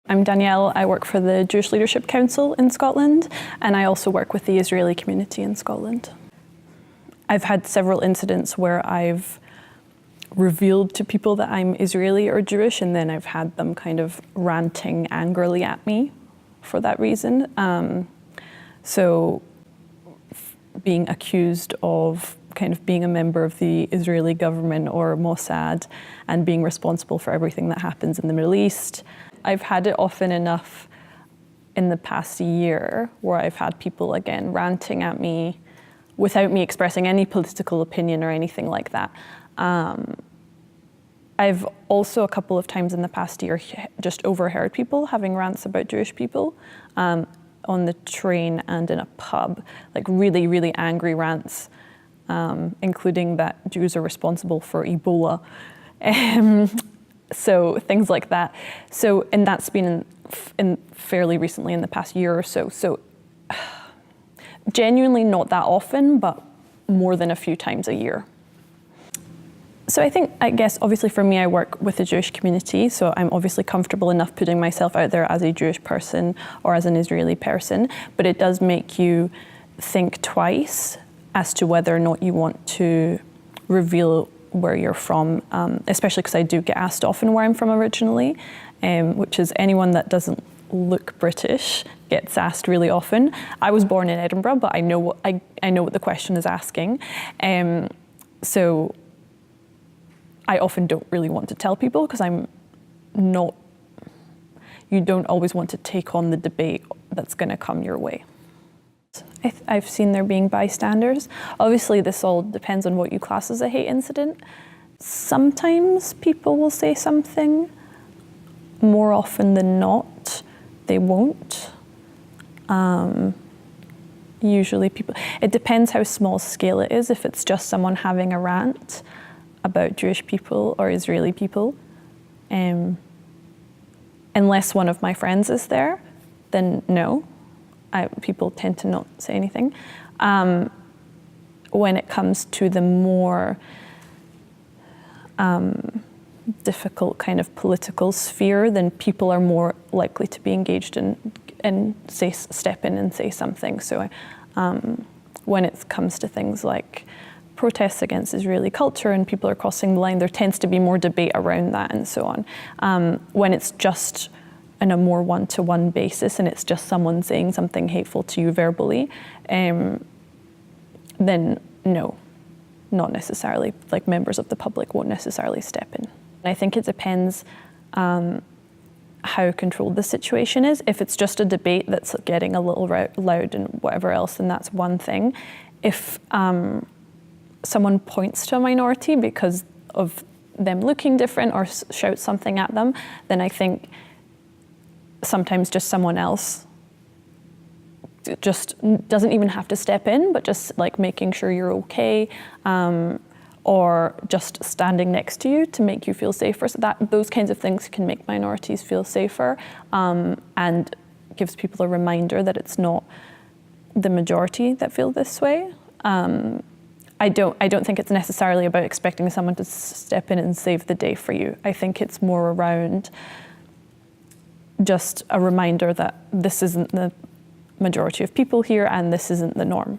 I'm Danielle. I work for the Jewish Leadership Council in Scotland, and I also work with the Israeli community in Scotland. I've had several incidents where I've revealed to people that I'm Israeli or Jewish, and then I've had them kind of ranting angrily at me for that reason. So being accused of kind of being a member of the Israeli government or Mossad and being responsible for everything that happens in the Middle East. I've had it often enough in the past year where I've had people again ranting at me without me expressing any political opinion or anything like that. I've also a couple of times in the past year just overheard people having rants about Jewish people on the train and in a pub, like really, really angry rants, including that Jews are responsible for Ebola. So things like that. So, and that's been in fairly recently in the past year or so. So genuinely not that often, but more than a few times a year. So I guess obviously for me, I work with the Jewish community, so I'm obviously comfortable enough putting myself out there as a Jewish person or as an Israeli person, but it does make you think twice as to whether or not you want to reveal where you're from, especially because I do get asked often where I'm from originally, which is anyone that doesn't look British gets asked really often. I was born in Edinburgh, but I know what the question is asking. So I often don't really want to tell people because you don't always want to take on the debate that's going to come your way. I've seen there being bystanders. Obviously, this all depends on what you class as a hate incident. Sometimes people will say something. More often than not, they won't. Usually it depends how small scale it is. If it's just someone having a rant about Jewish people or Israeli people, unless one of my friends is there, then no. People tend to not say anything. When it comes to the more difficult kind of political sphere, then people are more likely to be engaged and step in and say something. So when it comes to things like protests against Israeli culture and people are crossing the line, there tends to be more debate around that and so on. When it's just in a more one-to-one basis and it's just someone saying something hateful to you verbally, then no, not necessarily. Like members of the public won't necessarily step in. I think it depends how controlled the situation is. If it's just a debate that's getting a little loud and whatever else, then that's one thing. If someone points to a minority because of them looking different or shouts something at them, then I think sometimes just someone else just doesn't even have to step in, but just like making sure you're okay, or just standing next to you to make you feel safer. So those kinds of things can make minorities feel safer, and gives people a reminder that it's not the majority that feel this way. I don't think it's necessarily about expecting someone to step in and save the day for you. I think it's more around just a reminder that this isn't the majority of people here and this isn't the norm.